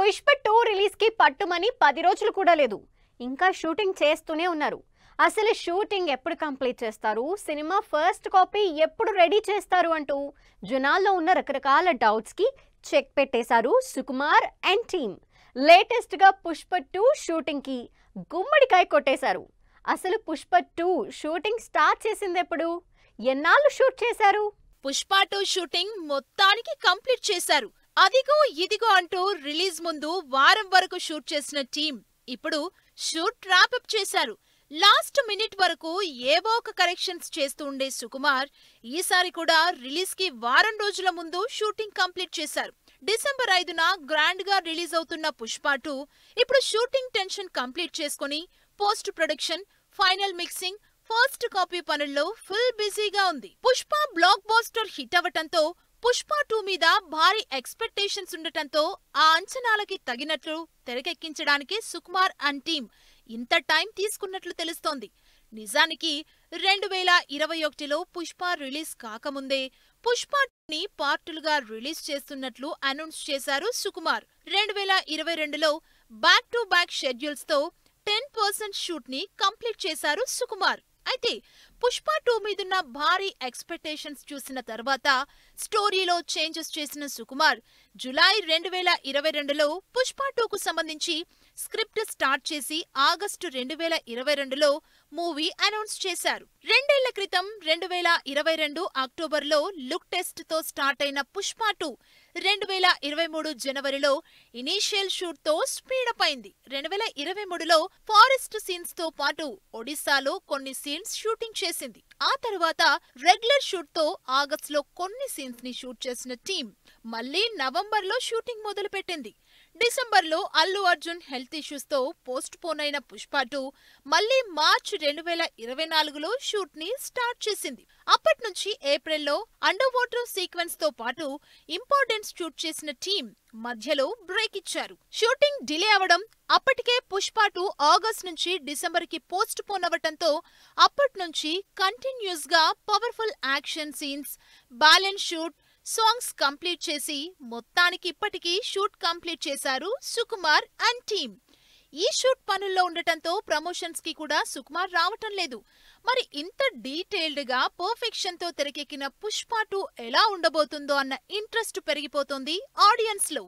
Pushpa 2 release కి పట్టుమని 10 రోజులు కూడా లేదు. ఇంకా షూటింగ్ చేస్తూనే ఉన్నారు. అసలు షూటింగ్ ఎప్పుడు కంప్లీట్ చేస్తారు, సినిమా ఫస్ట్ కాపీ ఎప్పుడు రెడీ చేస్తారు అంటూ జనాల్లో ఉన్న రకరకాల డౌట్స్ కి చెక్ పెట్టేశారు సుకుమార్ అండ్ టీమ్. లేటెస్ట్ గా పుష్ప 2 షూటింగ్ కి గుమ్మడికాయ కొట్టేశారు. అసలు పుష్ప 2 షూటింగ్ స్టార్ట్ చేసింది ఎప్పుడు, ఎన్నాళ్ళు షూట్ చేశారు? పుష్ప 2 షూటింగ్ మొత్తానికి కంప్లీట్ చేశారు. అదిగో ఇదిగో అంటూ రిలీజ్ ముందు వారం వరకు షూట్ చేసిన టీం ఇప్పుడు షూట్ ర్యాపప్ చేశారు. లాస్ట్ మినిట్ వరకు ఏవో ఒక కరెక్షన్స్ చేస్తూ ఉండే సుకుమార్ ఈసారి కూడా రిలీజ్ కి వారం రోజుల ముందు షూటింగ్ కంప్లీట్ చేశారు. డిసెంబర్ 5న గ్రాండ్ గా రిలీజ్ అవుతున్న పుష్ప 2 ఇప్పుడు షూటింగ్ టెన్షన్ కంప్లీట్ చేసుకుని post production, final mixing, first copy పనుల్లో ఫుల్ బిజీగా ఉంది. పుష్ప బ్లాక్ బాస్టర్ హిట్ అవ్వటంతో పుష్ప 2 మీద భారీ ఎక్స్పెక్టేషన్స్ ఉండటంతో ఆ అంచనాలకి తగినట్లు తెరకెక్కించడానికి సుకుమార్ అండ్ టీమ్ ఇంత టైం తీసుకున్నట్లు తెలుస్తోంది. నిజానికి 2021లో పుష్ప రిలీజ్ కాకముందే పుష్ప 2ని పార్టులుగా రిలీజ్ చేస్తున్నట్లు అనౌన్స్ చేశారు సుకుమార్. 2022లో బ్యాక్ టు బ్యాక్ షెడ్యూల్స్ తో 10% షూట్ ని కంప్లీట్ చేశారు సుకుమార్. అయితే పుష్ప 2 మీదున్న భారీ ఎక్స్పెక్టేషన్స్ చూసిన తర్వాత స్టోరీలో చేంజెస్ చేసిన సుకుమార్ జులై 2022లో పుష్ప 2కు సంబంధించి స్క్రిప్ట్ స్టార్ట్ చేసి ఆగస్టు 2022లో మూవీ అనౌన్స్ చేశారు. 2 ఏళ్ల క్రితం 2022 అక్టోబర్లో లుక్ టెస్ట్ తో స్టార్ట్ అయిన పుష్ప 2 2023 జనవరిలో ఇనీషియల్ షూట్ తో స్పీడప్ అయింది. 2023లో ఫారెస్ట్ సీన్స్ తో పాటు ఒడిశాలో కొన్ని సీన్స్ షూటింగ్ చేసింది. ఆ తర్వాత రెగ్యులర్ షూట్ తో ఆగస్టులో కొన్ని సీన్స్ ని షూట్ చేసిన టీం మళ్లీ నవంబర్లో షూటింగ్ మొదలుపెట్టింది. డిసెంబర్లో అల్లు అర్జున్ హెల్త్ ఇష్యూస్ తో పోస్ట్ పోన్ అయిన పుష్ప 2 మళ్లీ మార్చి 2024లో షూట్ ని స్టార్ట్ చేసింది. అప్పటి నుంచి ఏప్రిల్లో అండర్ వాటర్ సీక్వెన్స్ తో పాటు ఇంపార్టెంట్ షూట్ చేసిన టీం మధ్యలో బ్రేక్ ఇచ్చారు. షూటింగ్ డిలే అవడం, అప్పటికే పుష్ప 2 ఆగస్ట్ నుంచి డిసెంబర్ కి పోస్ట్ పోన్ అవ్వటంతో అప్పటి నుంచి కంటిన్యూస్ గా powerful action scenes, balance shoot, songs complete చేసి మొత్తానికి ఇప్పటికీ షూట్ కంప్లీట్ చేశారు సుకుమార్ అండ్ టీమ్. ఈ షూట్ పనుల్లో ఉండటంతో ప్రమోషన్స్ కి కూడా సుకుమార్ రావటం లేదు. మరి ఇంత డీటెయిల్డ్ గా పర్ఫెక్షన్ తో తెరకెక్కిన పుష్ప 2 ఎలా ఉండబోతుందో అన్న ఇంట్రెస్ట్ పెరిగిపోతోంది ఆడియన్స్ లో.